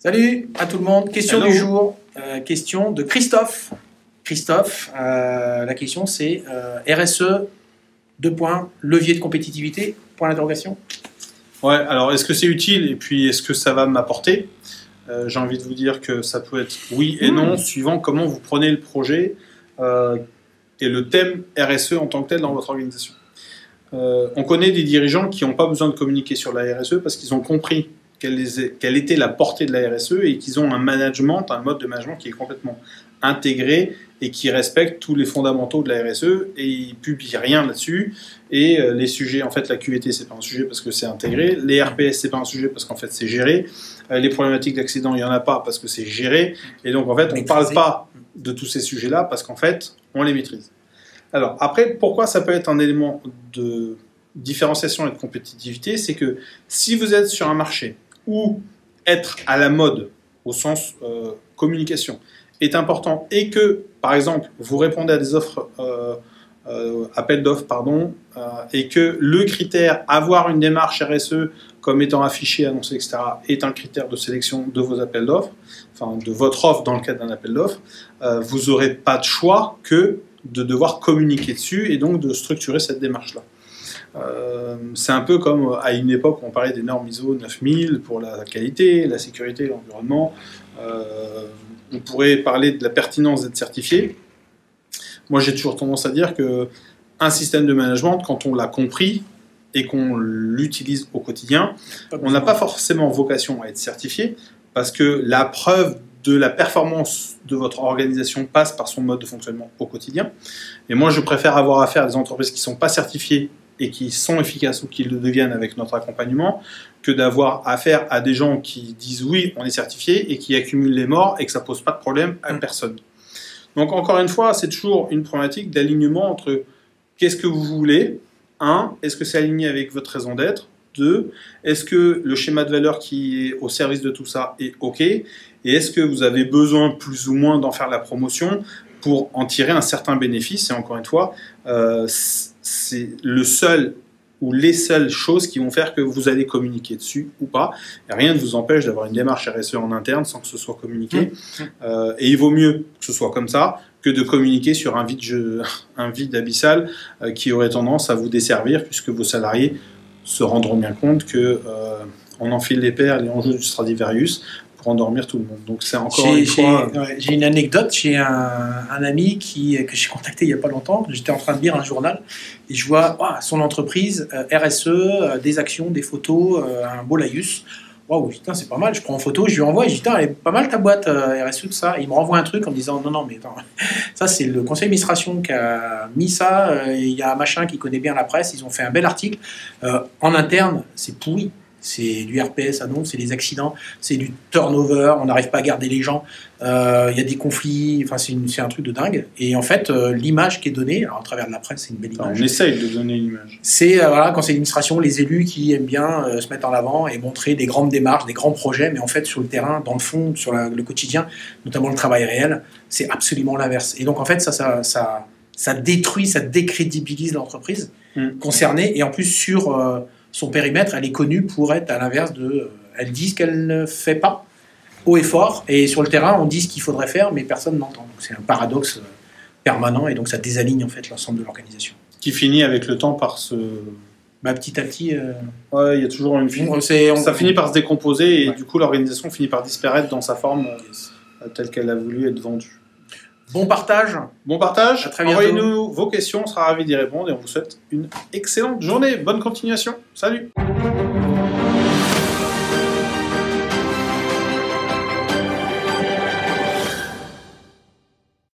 Salut à tout le monde. Question Hello. du jour. Question de Christophe. Christophe, la question c'est RSE, levier de compétitivité, point d'interrogation. Ouais, alors est-ce que c'est utile et puis est-ce que ça va m'apporter? J'ai envie de vous dire que ça peut être oui et non, suivant comment vous prenez le projet et le thème RSE en tant que tel dans votre organisation. On connaît des dirigeants qui n'ont pas besoin de communiquer sur la RSE parce qu'ils ont compris quelle était la portée de la RSE et qu'ils ont un mode de management qui est complètement intégré et qui respecte tous les fondamentaux de la RSE, et ils ne publient rien là-dessus. Et les sujets, en fait, la QVT, c'est pas un sujet parce que c'est intégré. Les RPS, c'est pas un sujet parce qu'en fait, c'est géré. Les problématiques d'accident, il n'y en a pas parce que c'est géré. Et donc, en fait, on ne parle pas de tous ces sujets-là parce qu'en fait, on les maîtrise. Alors, après, pourquoi ça peut être un élément de différenciation et de compétitivité? C'est que si vous êtes sur un marché où être à la mode, au sens communication, est important et que, par exemple, vous répondez à des offres, appels d'offres, et que le critère avoir une démarche RSE comme étant affiché, annoncé, etc., est un critère de sélection de vos appels d'offres, enfin de votre offre dans le cadre d'un appel d'offres, vous n'aurez pas de choix que de devoir communiquer dessus et donc de structurer cette démarche-là. C'est un peu comme à une époque où on parlait des normes ISO 9000 pour la qualité, la sécurité, l'environnement. On pourrait parler de la pertinence d'être certifié. Moi, j'ai toujours tendance à dire qu'un système de management, quand on l'a compris et qu'on l'utilise au quotidien, on n'a pas forcément vocation à être certifié parce que la preuve de la performance de votre organisation passe par son mode de fonctionnement au quotidien. Et moi, je préfère avoir affaire à des entreprises qui ne sont pas certifiées et qui sont efficaces ou qui le deviennent avec notre accompagnement, que d'avoir affaire à des gens qui disent oui, on est certifié, et qui accumulent les morts et que ça ne pose pas de problème à personne. Donc encore une fois, c'est toujours une problématique d'alignement entre qu'est-ce que vous voulez, 1, est-ce que c'est aligné avec votre raison d'être, 2, est-ce que le schéma de valeur qui est au service de tout ça est OK, et est-ce que vous avez besoin plus ou moins d'en faire la promotion pour en tirer un certain bénéfice. Et encore une fois, c'est le seul ou les seules choses qui vont faire que vous allez communiquer dessus ou pas. Et rien ne vous empêche d'avoir une démarche RSE en interne sans que ce soit communiqué. Et il vaut mieux que ce soit comme ça que de communiquer sur un vide abyssal qui aurait tendance à vous desservir, puisque vos salariés se rendront bien compte qu'on enfile les perles et on joue du Stradivarius pour endormir tout le monde. Donc c'est encore une fois... J'ai une anecdote. J'ai un ami que j'ai contacté il n'y a pas longtemps. J'étais en train de lire un journal et je vois son entreprise, RSE, des actions, des photos, un beau laïus. Waouh, putain, c'est pas mal. Je prends en photo, je lui envoie et je dis, putain, elle est pas mal ta boîte RSE, tout ça. Et il me renvoie un truc en me disant, non, mais attends, ça c'est le conseil d'administration qui a mis ça. Il y a un machin qui connaît bien la presse, ils ont fait un bel article. En interne, c'est pourri. C'est du RPS annonce, c'est des accidents, c'est du turnover, on n'arrive pas à garder les gens, il y a des conflits, enfin c'est un truc de dingue. Et en fait, l'image qui est donnée, alors, à travers de la presse, c'est une belle image. On essaye de donner l'image. C'est voilà, conseil d'administration, les élus qui aiment bien se mettre en avant et montrer des grandes démarches, des grands projets, mais en fait sur le terrain, dans le fond, sur le quotidien, notamment le travail réel, c'est absolument l'inverse. Et donc en fait, ça détruit, ça décrédibilise l'entreprise concernée, et en plus sur... son périmètre, elle est connue pour être à l'inverse de... Elle dit ce qu'elle ne fait pas, haut et fort, et sur le terrain, on dit ce qu'il faudrait faire, mais personne n'entend. Donc c'est un paradoxe permanent, et donc ça désaligne en fait l'ensemble de l'organisation. Qui finit avec le temps par se... Petit à petit... Ouais, il y a toujours une... Ça finit par se décomposer, et du coup l'organisation finit par disparaître dans sa forme telle qu'elle a voulu être vendue. Bon partage. Bon partage. À très bientôt. Envoyez-nous vos questions, on sera ravis d'y répondre et on vous souhaite une excellente journée. Bonne continuation. Salut.